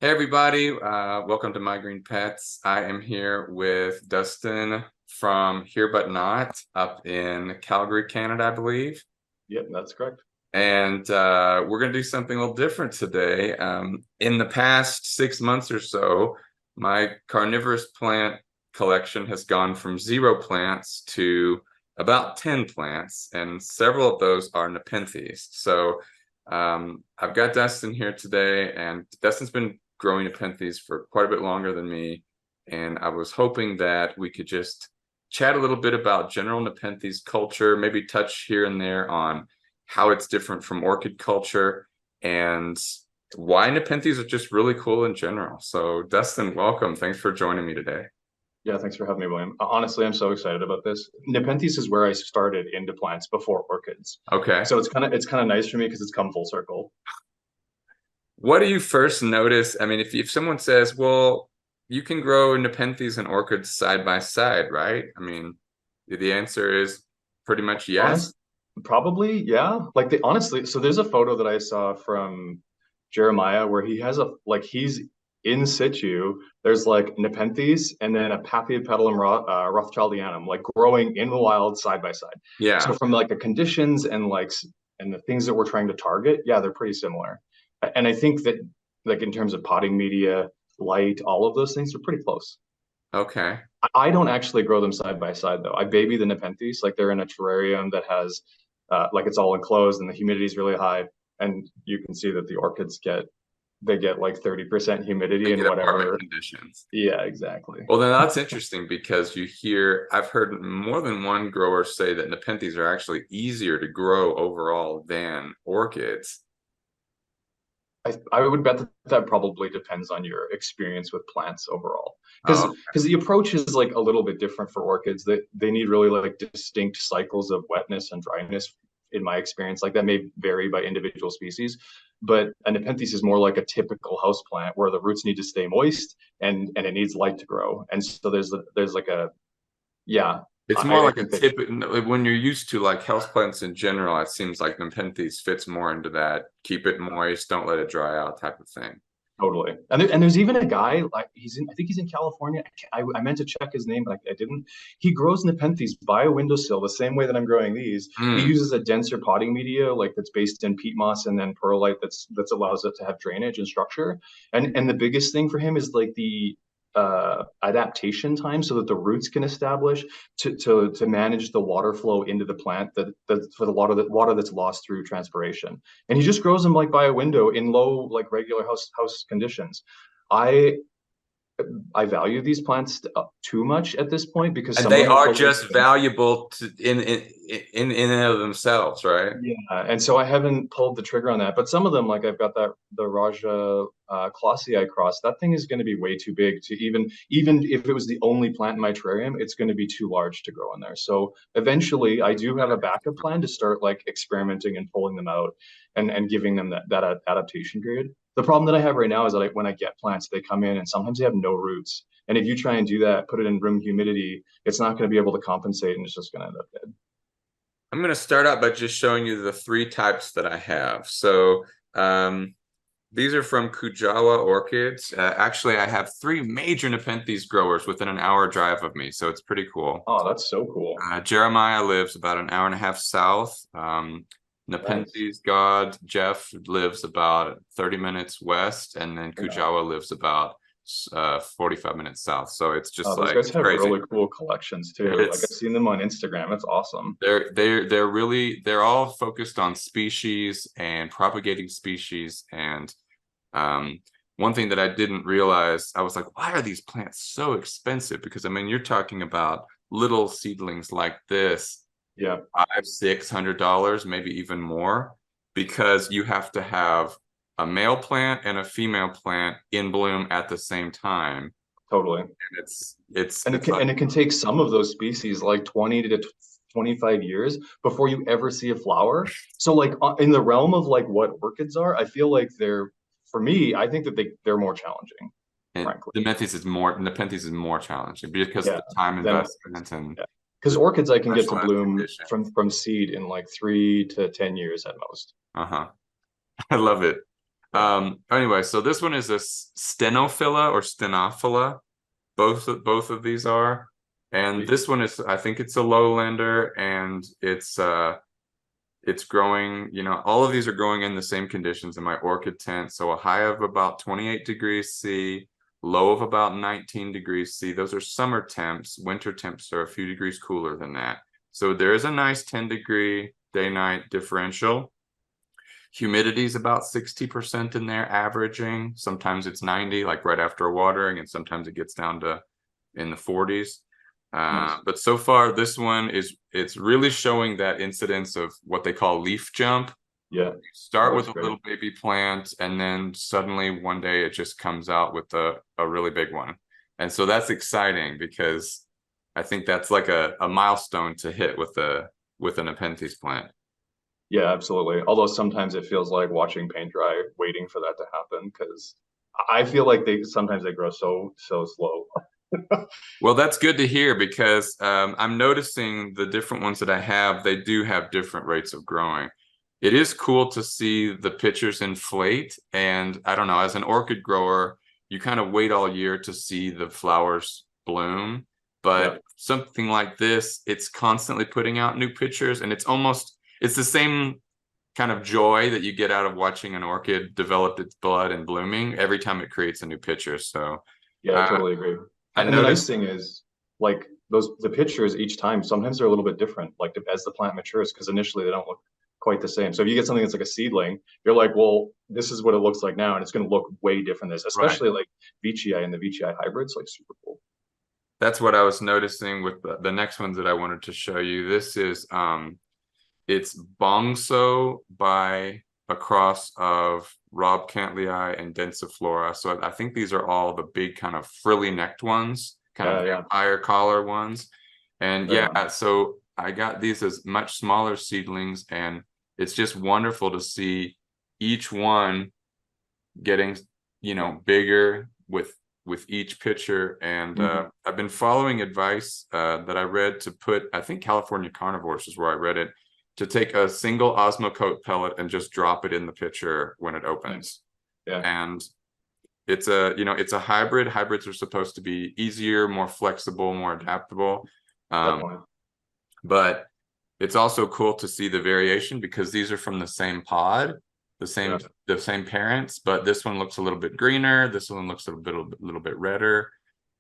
Hey everybody, welcome to My Green Pets. I am here with Dustin from Here But Not up in Calgary, Canada, I believe. Yep, that's correct. And we're going to do something a little different today. In the past 6 months or so, my carnivorous plant collection has gone from 0 plants to about 10 plants, and several of those are Nepenthes. So I've got Dustin here today, and Dustin's been growing Nepenthes for quite a bit longer than me. And I was hoping that we could just chat a little bit about general Nepenthes culture, maybe touch here and there on how it's different from orchid culture, and why Nepenthes are just really cool in general. So, Dustin, welcome. Thanks for joining me today. Yeah, thanks for having me, William. Honestly, I'm so excited about this. Nepenthes is where I started into plants before orchids. Okay. So it's kind of nice for me because it's come full circle. What do you first notice? I mean, if someone says, well, you can grow Nepenthes and orchids side by side, right? I mean, the answer is pretty much yes. Honest, probably, yeah. Like they honestly, so there's a photo that I saw from Jeremiah where he has he's in situ. There's like Nepenthes and then a Paphiopedilum Rothschildianum, like growing in the wild side by side. So Yeah. from like the conditions and and the things that we're trying to target, yeah, they're pretty similar. And I think that like in terms of potting media, light, all of those things are pretty close. Okay. I don't actually grow them side by side though. I baby the Nepenthes, like they're in a terrarium that has like it's all enclosed and the humidity is really high. And you can see that the orchids get like 30% They humidity and get apartment whatever. conditions. Yeah, exactly. Well, then that's interesting because I've heard more than one grower say that Nepenthes are actually easier to grow overall than orchids. I would bet that that probably depends on your experience with plants overall. Because Oh, because the approach is like a little bit different for orchids. That they need really like distinct cycles of wetness and dryness, in my experience. Like that may vary by individual species. But a Nepenthes is more like a typical house plant where the roots need to stay moist and it needs light to grow. And so there's like a yeah, it's more I like a think that tip when you're used to like houseplants in general, it seems like Nepenthes fits more into that keep it moist, don't let it dry out type of thing. totally. And there's even a guy like I think he's in California. I meant to check his name, but I didn't. He grows Nepenthes by a windowsill the same way that I'm growing these. He Mm. uses a denser potting media like that's based in peat moss and then perlite that's allows it to have drainage and structure. And the biggest thing for him is like the adaptation time so that the roots can establish to manage the water flow into the plant that for the water that's lost through transpiration, and he just grows them like by a window in low like regular house conditions. I I value these plants too much at this point because And some of they them are are totally just expensive. valuable in and of themselves, right? Yeah, and so I haven't pulled the trigger on that. But some of them, like I've got that the Raja Clausii cross. That thing is going to be way too big to even if it was the only plant in my terrarium, it's going to be too large to grow in there. So eventually, I do have a backup plan to start like experimenting and pulling them out and giving them that adaptation period. The problem that I have right now is that when I get plants, they come in and sometimes they have no roots. And if you try and do that, put it in room humidity, it's not going to be able to compensate and it's just going to end up dead. I'm going to start out by just showing you the three types that I have. So these are from Kujawa Orchids. Actually, I have three major Nepenthes growers within an hour drive of me, so it's pretty cool. Oh, that's so cool. Jeremiah lives about an hour and a half south. Nice. Nepenthes God Jeff lives about 30 minutes west, and then Yeah. Kujawa lives about 45 minutes south. So it's Oh, just those like guys it's have crazy. really cool collections too. Like I've It's seen them on Instagram. It's awesome. they're all focused on species and propagating species. And um, one thing that I didn't realize, I was like, why are these plants so expensive? Because I mean, you're talking about little seedlings like this, Yeah, $500-600, maybe even more, because you have to have a male plant and a female plant in bloom at the same time. totally. And it's And it's like, it can take some of those species like 20 to 25 years before you ever see a flower. So like in the realm of like what orchids are, I feel like they're for me, I think that they're more challenging, and frankly. Nepenthes is more challenging because of Yeah, the time than orchids. investment and Yeah. Because orchids I can get to specialized bloom conditions. from seed in like 3 to 10 years at most. Uh-huh. I love it. Yeah. Anyway, so this one is a stenophila or stenophila. Both of these are. And Sweet. this one is, I think it's a lowlander, and it's growing, all of these are growing in the same conditions in my orchid tent. So a high of about 28 degrees C, low of about 19 degrees C. Those are summer temps. Winter temps are a few degrees cooler than that. So there is a nice 10-degree day-night differential. Humidity is about 60% in there, averaging. Sometimes it's 90, like right after watering, and sometimes it gets down to in the 40s. Nice. But so far, this one it's really showing that incidence of what they call leaf jump. Yeah. You start with That's a great. little baby plant, and then suddenly one day it just comes out with a really big one. And so that's exciting because I think that's like a milestone to hit with an Nepenthes plant. Yeah, absolutely. Although sometimes it feels like watching paint dry, waiting for that to happen, because I feel like they sometimes they grow so slow. Well, that's good to hear because I'm noticing the different ones that I have, they do have different rates of growing. It is cool to see the pictures inflate. And I don't know, as an orchid grower, you kind of wait all year to see the flowers bloom. Yeah, But something like this, it's constantly putting out new pictures, and it's the same kind of joy that you get out of watching an orchid develop its bud and blooming every time it creates a new picture. So yeah, I uh, totally agree. I And the nice noticed. thing is, like the pictures each time, sometimes they're a little bit different, like as the plant matures, because initially they don't look quite the same. So if you get something that's like a seedling, you're like, well, this is what it looks like now, and it's going to look way different. This, Right. especially like Veitchii and the Veitchii hybrids, like super cool. That's what I was noticing with the next ones that I wanted to show you. This is it's Bongso by a cross of Rob Cantley and Densiflora. So I think these are all the big kind of frilly necked ones, kind of Yeah, yeah, vampire collar ones. And right yeah, on. so I got these as much smaller seedlings, and it's just wonderful to see each one getting bigger with each picture. And Mhm. I've been following advice that I read to put, I think California Carnivores is where I read it, to take a single Osmocote pellet and just drop it in the pitcher when it Nice. opens. Yeah, And it's a hybrid. Hybrids are supposed to be easier, more flexible, more adaptable. um, definitely. but it's also cool to see the variation because these are from the same pod, the Yeah. same the same parents, but this one looks a little bit greener, this one looks little bit redder.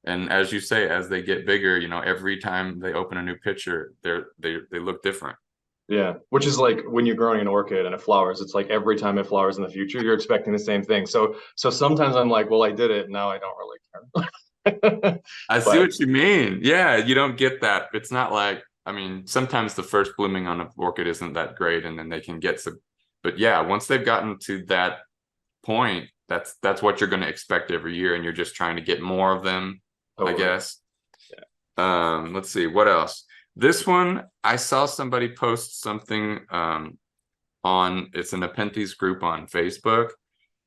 And as you say, as they get bigger, every time they open a new pitcher, they look different. Yeah, which is like when you're growing an orchid and it flowers, it's like every time it flowers in the future, you're expecting the same thing. So sometimes I'm like, well, I did it, now I don't really care. I see But what you mean. Yeah, you don't get that. It's not like, I mean, sometimes the first blooming on an orchid isn't that great, and then they can get some, but yeah, once they've gotten to that point, that's what you're going to expect every year, and you're just trying to get more of them, I totally. guess. Let's see what else. This one, I saw somebody post something on, it's a Nepenthes group on Facebook,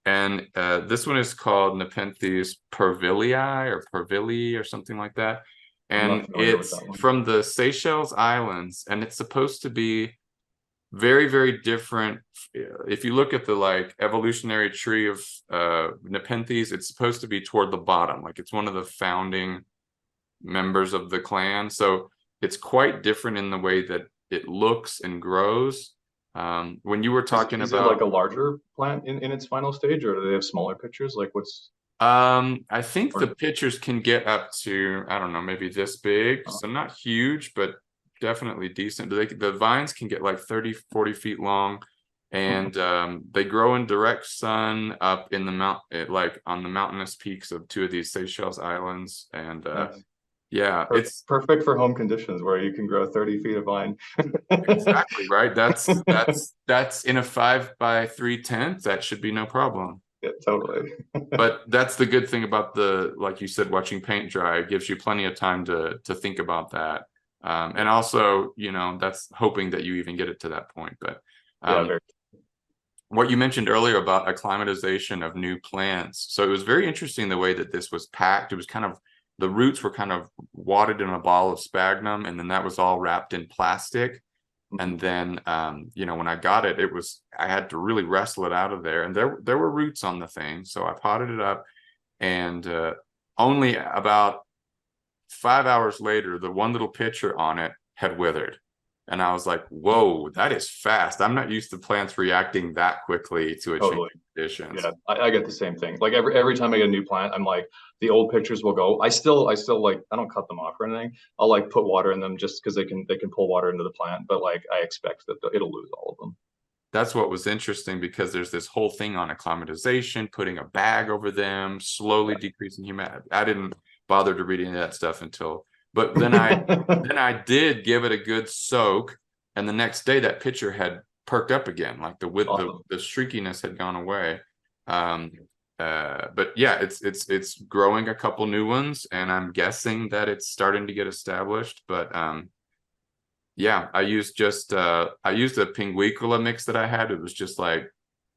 and this one is called Nepenthes pervilii or pervilii or something like that. I'm not And familiar with it's that one. from the Seychelles Islands, and it's supposed to be very, very different. If you look at the like evolutionary tree of Nepenthes, it's supposed to be toward the bottom, like it's one of the founding members of the clan. So it's quite different in the way that it looks and grows. When you were talking Is it like about, a larger plant in its final stage, or do they have smaller pictures? Like what's I think the or pitchers can get up to, I don't know, maybe this big. oh, So not huge, but definitely decent. The vines can get like 30, 40 feet long. hmm, And they grow in direct sun up in the like on the mountainous peaks of two of these Seychelles Islands. And nice. yeah, it's Perfect for home conditions where you can grow 30 feet of vine. exactly right. That's in a 5 by 3 tent. That should be no problem. Yeah, totally. But that's the good thing about like you said, watching paint dry. It gives you plenty of time to think about that. And also, that's hoping that you even get it to that point. But Yeah, um, very. what you mentioned earlier about acclimatization of new plants. So it was very interesting the way that this was packed. It was kind of, the roots were kind of wadded in a ball of sphagnum, and then that was all wrapped in plastic. And then, when I got it, I had to really wrestle it out of there. And there were roots on the thing. So I potted it up, and only about 5 hours later, the one little pitcher on it had withered. And I was like, whoa, that is fast. I'm not used to plants reacting that quickly to a change Totally. in conditions. Yeah, I get the same thing. Like every time I get a new plant, I'm like, the old pictures will go. I still like, I don't cut them off or anything. I'll like put water in them just because they can pull water into the plant. But like I expect that it'll lose all of them. That's what was interesting, because there's this whole thing on acclimatization, putting a bag over them, slowly decreasing humidity. I didn't bother to read any of that stuff but then I Yeah. then I did give it a good soak, and the next day that pitcher had perked up again, like Awesome. the streakiness had gone away. Um, but yeah, it's growing a couple new ones, and I'm guessing that it's starting to get established. But yeah, I used a pinguicula mix that I had. It was just like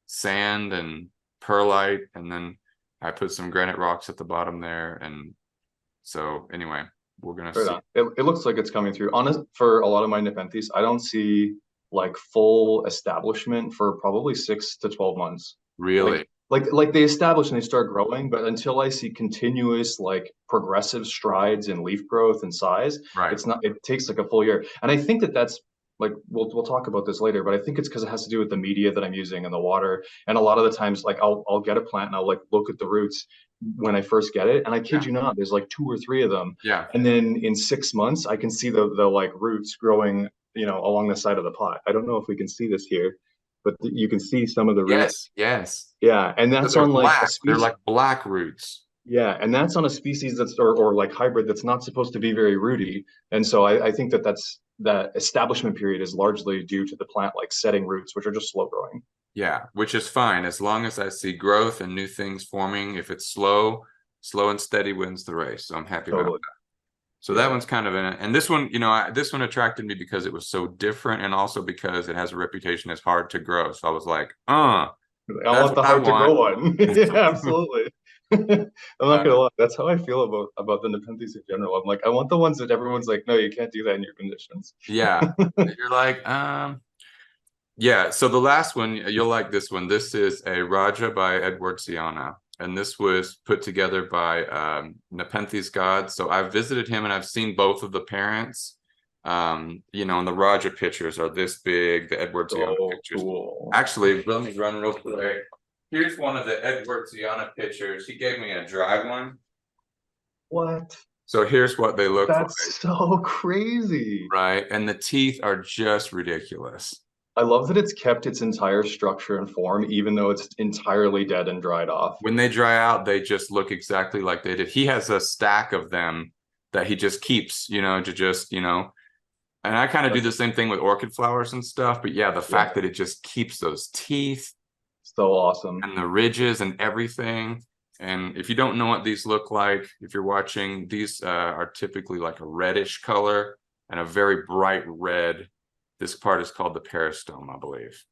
sand and perlite, and then I put some granite rocks at the bottom there. And so anyway, we're gonna Right see. on. It looks like it's coming through. Honest, for a lot of my Nepenthes, I don't see like full establishment for probably 6 to 12 months. Like Really? like they establish and they start growing, but until I see continuous like progressive strides in leaf growth and size, Right. it takes like a full year. And I think that that's like we'll talk about this later, but I think it's because it has to do with the media that I'm using and the water. And a lot of the times, like I'll get a plant and I'll like look at the roots when I first get it, and I kid Yeah. you not, there's like two or three of them, Yeah. and then in 6 months, I can see the like roots growing, along the side of the pot. I don't know if we can see this here, but you can see some of the roots. Yes. Yes. Yeah, and So that's they're on like a black. They're species. like black roots. Yeah, and that's on a species that's or like hybrid that's not supposed to be very rooty. And so I think that establishment period is largely due to the plant like setting roots, which are just slow growing. Yeah, which is fine as long as I see growth and new things forming. If it's slow, slow and steady wins the race. So I'm happy about Totally. that. So that Yeah. one's kind of in it. And this one, this one attracted me because it was so different, and also because it has a reputation as hard to grow. So I was like, I that's want what the I hard to grow want. one. Yeah, absolutely. I'm not Uh, gonna lie. That's how I feel about the Nepenthes in general. I'm like, I want the ones that everyone's like, no, you can't do that in your conditions. yeah. You're like, yeah. So the last one, you'll like this one. This is a Raja by Edward Siana. And this was put together by Nepenthes God. So I've visited him and I've seen both of the parents. And the Raja pictures are this big, the Edward Siana So pictures. cool. Actually, let me run real quick. Here's one of the Edward Siana pictures. He gave me a dry one. What? So here's what they look like, That's so crazy. right? And the teeth are just ridiculous. I love that it's kept its entire structure and form, even though it's entirely dead and dried off. When they dry out, they just look exactly like they did. He has a stack of them that he just keeps, to just, and I kind of do That's the same thing with orchid flowers and stuff. But yeah, the yeah, fact that it just keeps those teeth so awesome. and the ridges and everything. And if you don't know what these look like, if you're watching, these are typically like a reddish color and a very bright red. This part is called the peristome, I believe.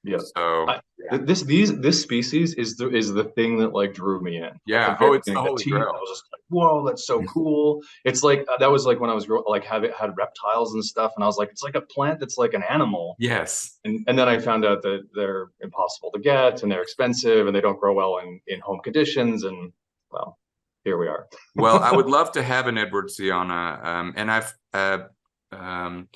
Yeah. So I, yeah, this species is the thing that like drew me in at the yeah. very Oh, it's the beginning. The Holy teeth, I Grail. was just like, whoa, that's so cool. It's like that was like when I was like have it had reptiles and stuff, and I was like, it's like a plant that's like an animal. Yes. And then I found out that they're impossible to get and they're expensive and they don't grow well in home conditions. And well, here we are. Well, I would love to have an Edward Siana, and I've um,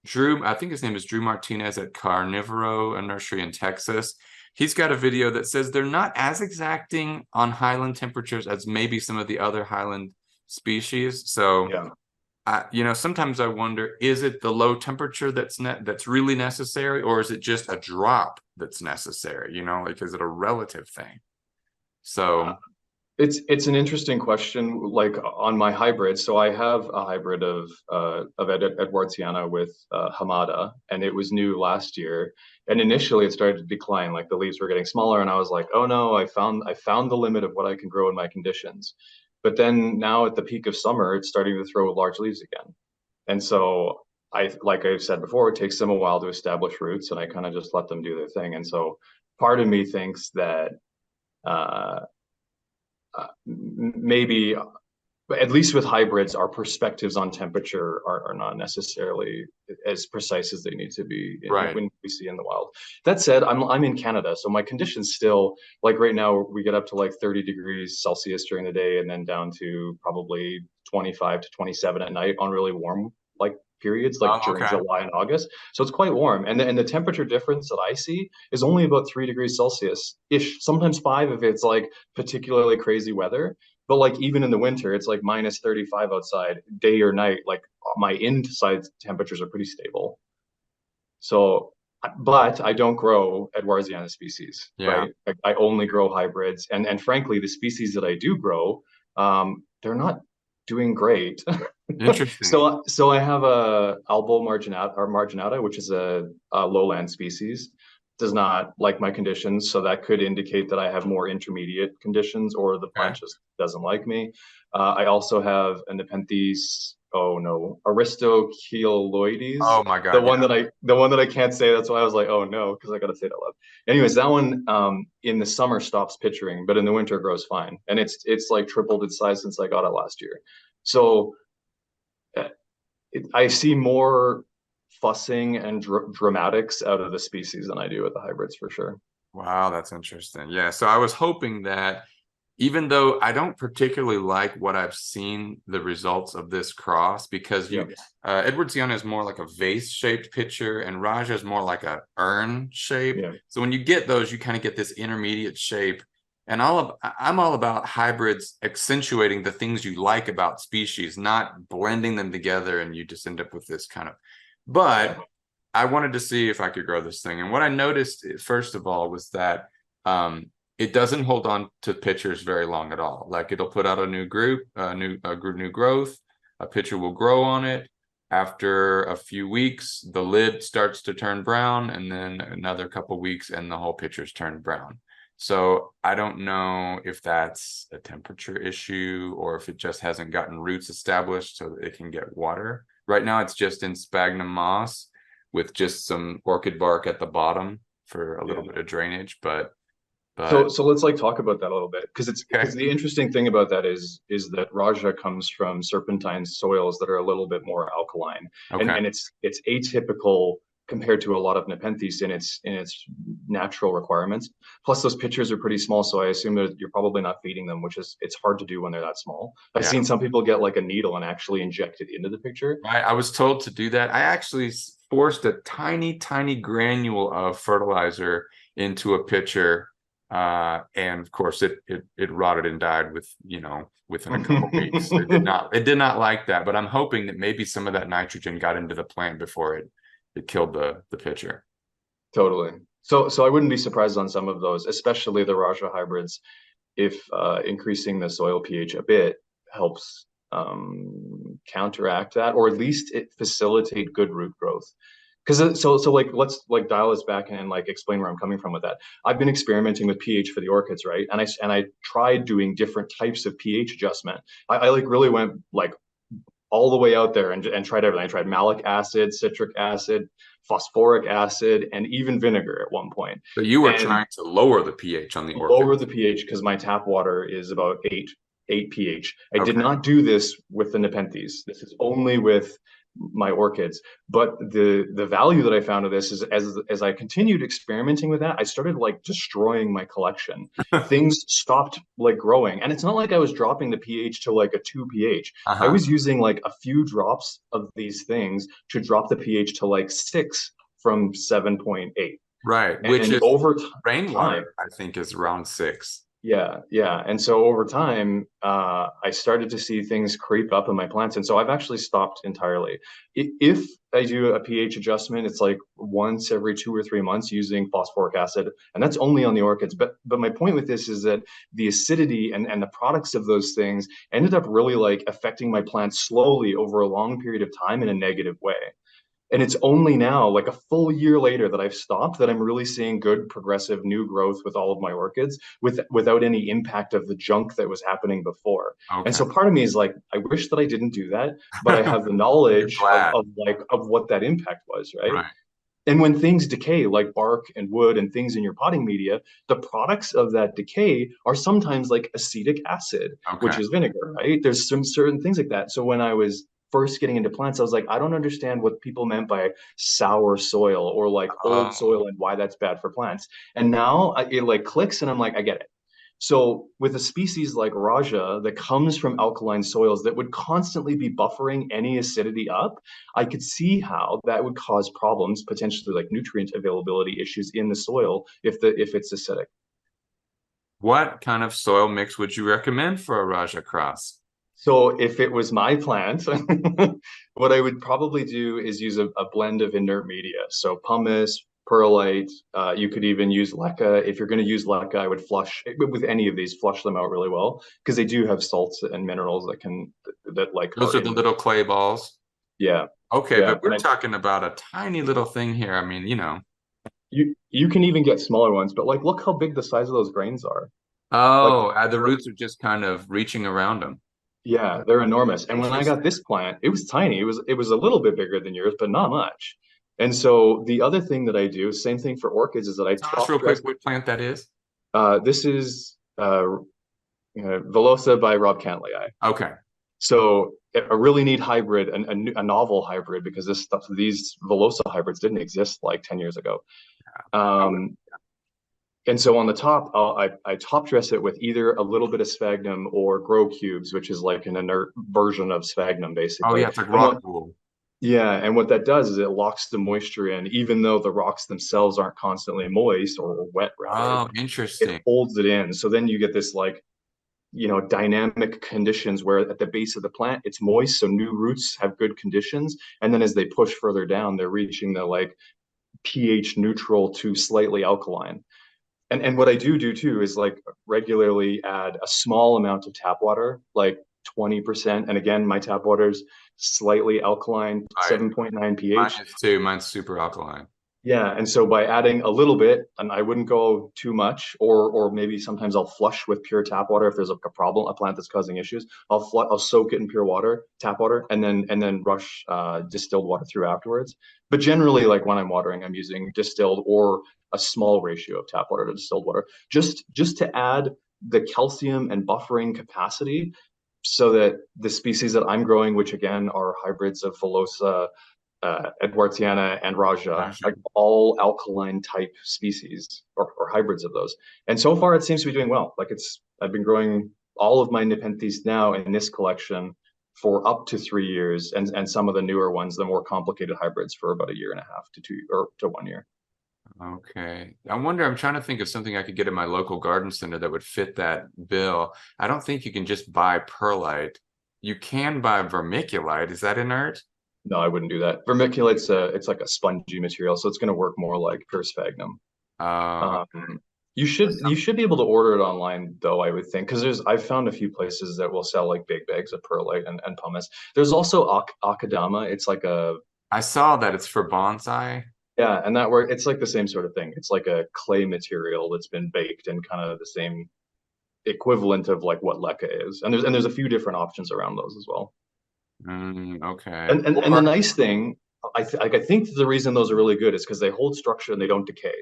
Drew. I think his name is Drew Martinez at Carnivoro, a nursery in Texas. He's got a video that says they're not as exacting on highland temperatures as maybe some of the other highland species. So, Yeah. sometimes I wonder: is it the low temperature that's really necessary, or is it just a drop that's necessary? Like, is it a relative thing? Uh, So, it's an interesting question. Like on my hybrid, so I have a hybrid of Edwardsiana with Hamada, and it was new last year. And initially, it started to decline. Like the leaves were getting smaller, and I was like, "Oh no, I found the limit of what I can grow in my conditions." But then now at the peak of summer, it's starting to throw large leaves again. And so like I've said before, it takes them a while to establish roots, and I kind of just let them do their thing. And so part of me thinks that. Uh, maybe but at least with hybrids, our perspectives on temperature are not necessarily as precise as they need to be Right. when we see in the wild. That said, I'm in Canada, so my conditions still, like right now we get up to like 30 degrees Celsius during the day and then down to probably 25 to 27 at night on really warm like periods like Oh, during okay. July and August. So it's quite warm. And the temperature difference that I see is only about 3 degrees Celsius ish, sometimes five if it's like particularly crazy weather. But like even in the winter, it's like minus 35 outside, day or night. Like my inside temperatures are pretty stable. So, but I don't grow Edwardiana species, Yeah. right? I only grow hybrids, and frankly, the species that I do grow, they're not doing great. Interesting. So I have a Albo marginata, which is a lowland species. Does not like my conditions, so that could indicate that I have more intermediate conditions, or the Okay. plant just doesn't like me. I also have a Nepenthes. Oh no, Aristokeloides, Oh my God. Yeah. the one that I can't say. That's why I was like, oh no, because I got to say it out loud. Anyways, that one in the summer stops pitching, but in the winter grows fine, and it's like tripled its size since I got it last year. So uh, I see more fussing and dramatics out of the species than I do with the hybrids for sure. Wow, that's interesting. Yeah. So I was hoping that even though I don't particularly like what I've seen the results of this cross, because Yeah, Edwardsiana is more like a vase-shaped pitcher and Raja is more like a urn shape. yeah, So when you get those, you kind of get this intermediate shape. And I'm all about hybrids accentuating the things you like about species, not blending them together and you just end up with this kind of. yeah. But I wanted to see if I could grow this thing. And what I noticed, first of all, was that it doesn't hold on to pitchers very long at all. Like it'll put out a new group, new growth. A pitcher will grow on it. After a few weeks, the lid starts to turn brown, and then another couple weeks, and the whole pitcher's turned brown. So I don't know if that's a temperature issue or if it just hasn't gotten roots established so that it can get water. Right now, it's just in sphagnum moss with just some orchid bark at the bottom for a little Yeah. bit of drainage, but So let's like talk about that a little bit because okay, the interesting thing about that is that Raja comes from serpentine soils that are a little bit more alkaline, okay, and it's atypical compared to a lot of Nepenthes in its natural requirements. Plus, those pitchers are pretty small, so I assume that you're probably not feeding them, which is it's hard to do when they're that small. I've yeah. seen some people get like a needle and actually inject it into the pitcher. I was told to do that. I actually forced a tiny, tiny granule of fertilizer into a pitcher, and of course it rotted and died within a couple weeks. It did not like that, but I'm hoping that maybe some of that nitrogen got into the plant before it killed the pitcher. Totally. So I wouldn't be surprised on some of those, especially the Raja hybrids, if increasing the soil pH a bit helps counteract that, or at least it facilitate good root growth. Because so like let's like dial this back and like explain where I'm coming from with that. I've been experimenting with pH for the orchids, right? And I tried doing different types of pH adjustment. I like really went like all the way out there and tried everything. I tried malic acid, citric acid, phosphoric acid, and even vinegar at one point. So you were And trying to lower the pH on the lower orchids. the pH because my tap water is about eight pH. I did Okay. not do this with the Nepenthes. This is only with my orchids. But the value that I found of this is as I continued experimenting with that, I started like destroying my collection. Things stopped like growing. And it's not like I was dropping the pH to like a 2 pH. I Uh-huh. was using like a few drops of these things to drop the pH to like 6 from 7.8. Right, which And is over time, rainwater, I think is around 6. yeah, yeah. And so over time, I started to see things creep up in my plants. And so I've actually stopped entirely. If I do a pH adjustment, it's like once every 2 or 3 months using phosphoric acid. And that's only on the orchids. But my point with this is that the acidity and the products of those things ended up really like affecting my plants slowly over a long period of time in a negative way. And it's only now, like a full year later, that I've stopped that I'm really seeing good progressive new growth with all of my orchids without any impact of the junk that was happening before. And Okay. so part of me is like, I wish that I didn't do that, but I have the You're knowledge glad. of like of what that impact was, right? Right. And when things decay, like bark and wood and things in your potting media, the products of that decay are sometimes like acetic acid, which Okay. is vinegar, right? There's some certain things like that. So when I was first getting into plants, I was like, I don't understand what people meant by sour soil or like old Oh, soil and why that's bad for plants. And now it like clicks and I'm like, I get it. So with a species like Raja that comes from alkaline soils that would constantly be buffering any acidity up, I could see how that would cause problems, potentially like nutrient availability issues in the soil if it's acidic. what kind of soil mix would you recommend for a Raja cross? So if it was my plant, what I would probably do is use a blend of inert media. So pumice, perlite, you could even use leca. If you're going to use leca, I would flush with any of these, flush them out really well because they do have salts and minerals that like Those are are the in the, little clay balls. yeah. Okay, Yeah, but we're talking about a tiny little thing here. I mean, you know. you can even get smaller ones, but like look how big the size of those grains are. Like Oh, the roots are just kind of reaching around them. yeah, they're enormous. And when I got Interesting. this plant, it was tiny. It was a little bit bigger than yours, but not much. And so the other thing that I do, same thing for orchids, is that I Tell us top real quick dress. what plant that is. This is Velosa by Rob Cantley. Okay. So a really neat hybrid, a novel hybrid, because these Velosa hybrids didn't exist like 10 years ago. I would. Um, and so on the top, I top dress it with either a little bit of sphagnum or grow cubes, which is like an inert version of sphagnum, Oh basically. yeah, it's like And what rock wool. Yeah, and what that does is it locks the moisture in, even though the rocks themselves aren't constantly moist or wet, rather, Oh, it interesting. holds it in. So then you get this like, dynamic conditions where at the base of the plant it's moist, so new roots have good conditions. And then as they push further down, they're reaching the like pH neutral to slightly alkaline. And what I do too is like regularly add a small amount of tap water, like 20%. And again, my tap water's slightly alkaline, Right. 7.9 Mine pH. is too. Mine's super alkaline. Yeah, and so by adding a little bit, and I wouldn't go too much, or maybe sometimes I'll flush with pure tap water if there's a problem, a plant that's causing issues. I'll soak it in pure water, tap water, and then rush distilled water through afterwards. But generally, like when I'm watering, I'm using distilled or a small ratio of tap water to distilled water, just to add the calcium and buffering capacity, so that the species that I'm growing, which again are hybrids of Velosa, Edwardiana, and Raja, Gotcha. like all alkaline type species or hybrids of those. And so far, it seems to be doing well. I've been growing all of my Nepenthes now in this collection for up to 3 years, and some of the newer ones, the more complicated hybrids, for about a year and a half to 2 or to 1 year. Okay. I wonder, I'm trying to think of something I could get in my local garden center that would fit that bill. I don't think you can just buy perlite. You can buy vermiculite. Is that inert? No, I wouldn't do that. Vermiculate's it's like a spongy material, so it's going to work more like pure sphagnum. Uh, Um, you should be able to order it online though, I would think, because I've found a few places that will sell like big bags of perlite and pumice. There's also akadama. It's like a I saw that it's for bonsai. yeah, and that work it's like the same sort of thing. It's like a clay material that's been baked in kind of the same equivalent of like what leca is. And there's a few different options around those as well. Okay. And the Or, nice thing, I think the reason those are really good is because they hold structure and they don't decay.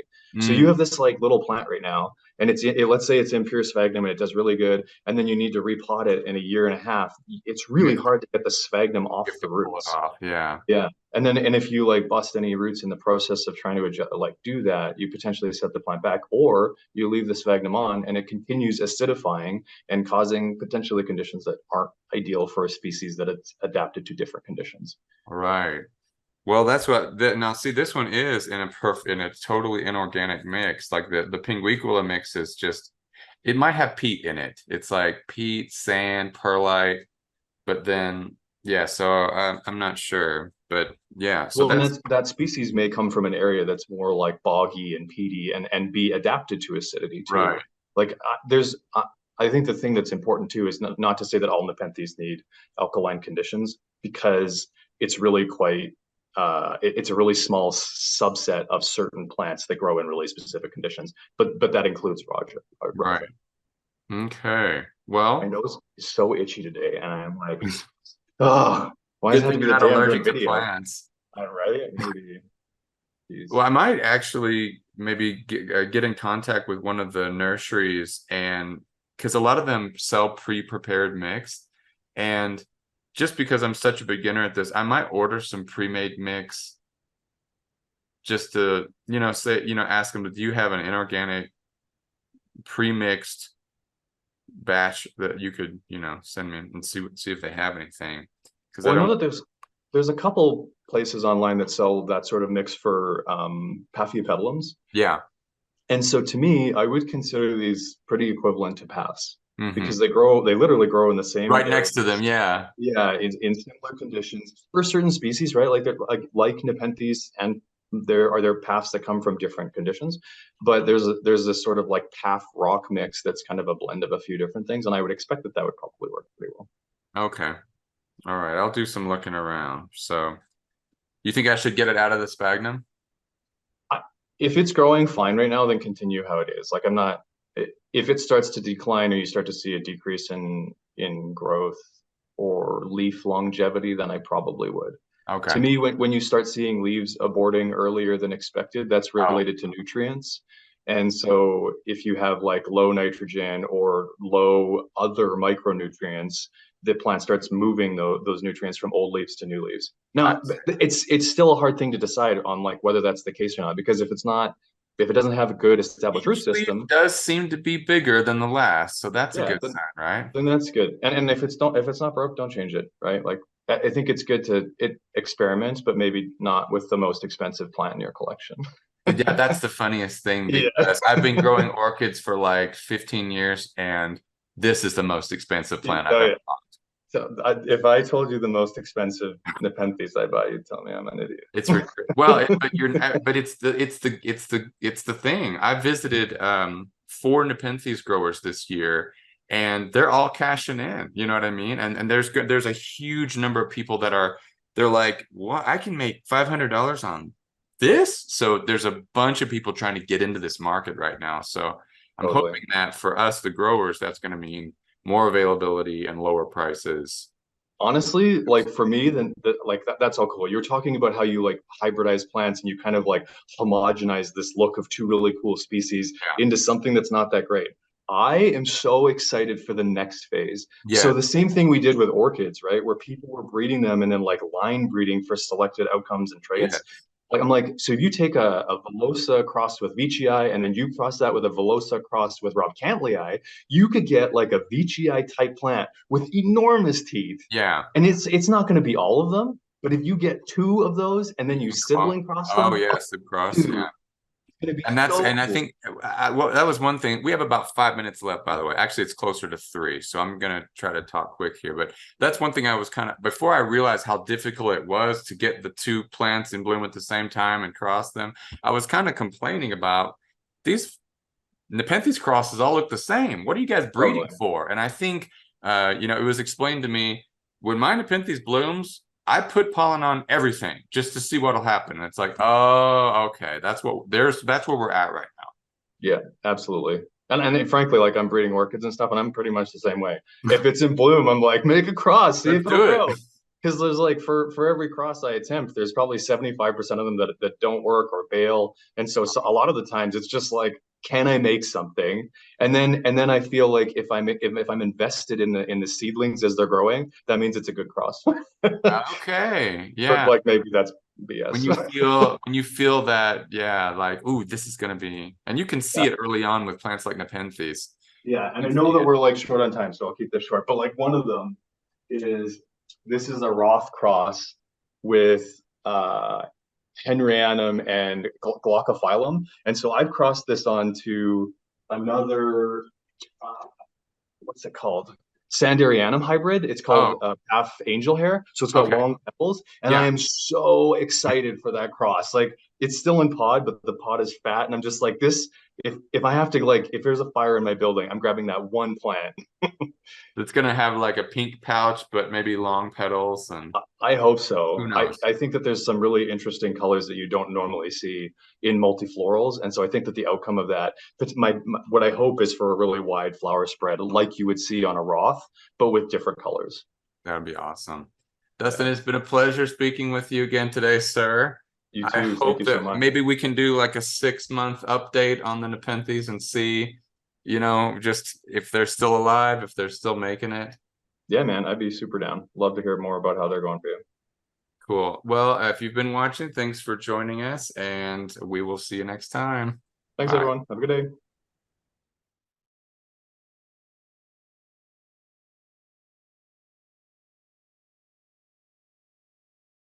So mm, you have this like little plant right now, and let's say it's in pure sphagnum and it does really good, and then you need to repot it in a year and a half. It's you really hard to get the sphagnum off have to the pull it roots. off. Yeah. Yeah, and if you like bust any roots in the process of trying to adjust, like do that, you potentially set the plant back, or you leave the sphagnum on and it continues acidifying and causing potentially conditions that aren't ideal for a species that it's adapted to different conditions. All right. Well, that's what now see this one is in a totally inorganic mix. Like the Pinguicula mix is just it might have peat in it. It's like peat, sand, perlite, but then yeah, so I'm not sure. But yeah, so Well, and that's that species may come from an area that's more like boggy and peaty and be adapted to acidity too. right. Like I think the thing that's important too is not to say that all Nepenthes need alkaline conditions because it's really quite it's a really small subset of certain plants that grow in really specific conditions. But that includes Raja. Right. Raja. Okay. My Well, nose is so itchy today, and I'm like, oh, why does good it have to thing be you're the not damn allergic to video? plants. Right? Maybe. Jeez. Well, I might actually maybe get in contact with one of the nurseries, and because a lot of them sell pre-prepared mix, and just because I'm such a beginner at this, I might order some pre-made mix just to, say, ask them, do you have an inorganic pre-mixed batch that you could, send me and see if they have anything. Because I Well, I know don't, that there's a couple places online that sell that sort of mix for Paphiopedilums. yeah. And so to me, I would consider these pretty equivalent to paths Hmm. because they literally grow in the same Right next to them, areas. yeah. Yeah, in similar conditions for certain species, right? Like like Nepenthes, and there paths that come from different conditions, but there's this sort of like path rock mix that's kind of a blend of a few different things, and I would expect that that would probably work pretty well. Okay. All right. I'll do some looking around. So you think I should get it out of the sphagnum? I, if it's growing fine right now, then continue how it is. Like I'm not, if it starts to decline or you start to see a decrease in growth or leaf longevity, then I probably would. To Okay. me, when you start seeing leaves aborting earlier than expected, that's Oh, related to nutrients. And so if you have like low nitrogen or low other micronutrients, the plant starts moving those nutrients from old leaves to new leaves. I Now, it's still a hard thing to decide on like whether that's the case or not, because if it doesn't have a good established root each leaf system, does seem to be bigger than the last, so that's a yeah, good sign, right? then that's good. And if it's not broke, don't change it, right? Like I think it's good to experiment, but maybe not with the most expensive plant in your collection. Yeah, that's the funniest thing Yeah. because I've been growing orchids for like 15 years, and this is the most expensive plant I've Oh ever yeah. bought. So if I told you the most expensive Nepenthes I buy, you'd tell me I'm an idiot. It's well, but it's the thing. I visited four Nepenthes growers this year, and they're all cashing in. You know what I mean? And there's a huge number of people that they're like, what? I can make $500 on this. So there's a bunch of people trying to get into this market right now. So I'm Totally. hoping that for us, the growers, that's going to mean more availability and lower prices. Honestly, like for me, then that's all cool. You're talking about how you like hybridize plants and you kind of like homogenize this look of two really cool species Yeah. into something that's not that great. I am so excited for the next phase. So Yeah. the same thing we did with orchids, right? Where people were breeding them and then like line breeding for selected outcomes and Yeah. traits. Like I'm like, so if you take a Velosa crossed with Veitchii and then you cross that with a Velosa crossed with Robcantlii, you could get like a Veitchii type plant with enormous teeth. Yeah. And it's not going to be all of them, but if you get two of those and then you Oh, sibling cross oh them, oh, yes, the cross. dude, Yeah. it's going to be And so I cool. think well, that was one thing. We have about 5 minutes left, by the way. Actually, it's closer to three, so I'm gonna try to talk quick here. But that's one thing I was kind of before I realized how difficult it was to get the two plants in bloom at the same time and cross them. I was kind of complaining about these Nepenthes crosses all look the same. What are you guys breeding Totally. for? And I think, it was explained to me when my Nepenthes blooms, I put pollen on everything just to see what'll happen. And it's like, oh, okay, that's where we're at right now. Yeah, absolutely. And frankly, like I'm breeding orchids and stuff, and I'm pretty much the same way. If it's in bloom, I'm like, make a cross, see Let's if it'll do it. grow. Because there's like for every cross I attempt, there's probably 75% of them that don't work or bail. And so a lot of the times it's just like, can I make something? And then I feel like if I'm invested in the seedlings as they're growing, that means it's a good cross. Okay, But yeah. like maybe that's BS. When you feel that, yeah, like, ooh, this is gonna be, and you can see Yeah. it early on with plants like Nepenthes. Yeah, and You I can know see that it. we're like short on time, so I'll keep this short. But like one of them is this is a Roth cross with Henryanum and Glaucophyllum. And so I've crossed this onto another what's it called? Sanderianum hybrid. It's called Oh, Path Angel Hair. So it's got okay. long petals. And I Yeah. am so excited for that cross. Like it's still in pod, but the pod is fat. And I'm just like, this, if I have to like, if there's a fire in my building, I'm grabbing that one plant. It's gonna have like a pink pouch, but maybe long petals, and I hope who so. knows? I think that there's some really interesting colors that you don't normally see in multiflorals. And so I think that the outcome of that, but what I hope is for a really wide flower spread, like you would see on a Roth, but with different colors. That would be awesome. Yeah. Dustin, it's been a pleasure speaking with you again today, sir. You I too. Thank hope you so that much. maybe we can do like a 6 month update on the Nepenthes and see, just if they're still alive, if they're still making it. Yeah, man, I'd be super down. Love to hear more about how they're going for you. Cool. Well, if you've been watching, thanks for joining us, and we will see you next time. Thanks, Bye. everyone. Have a good day.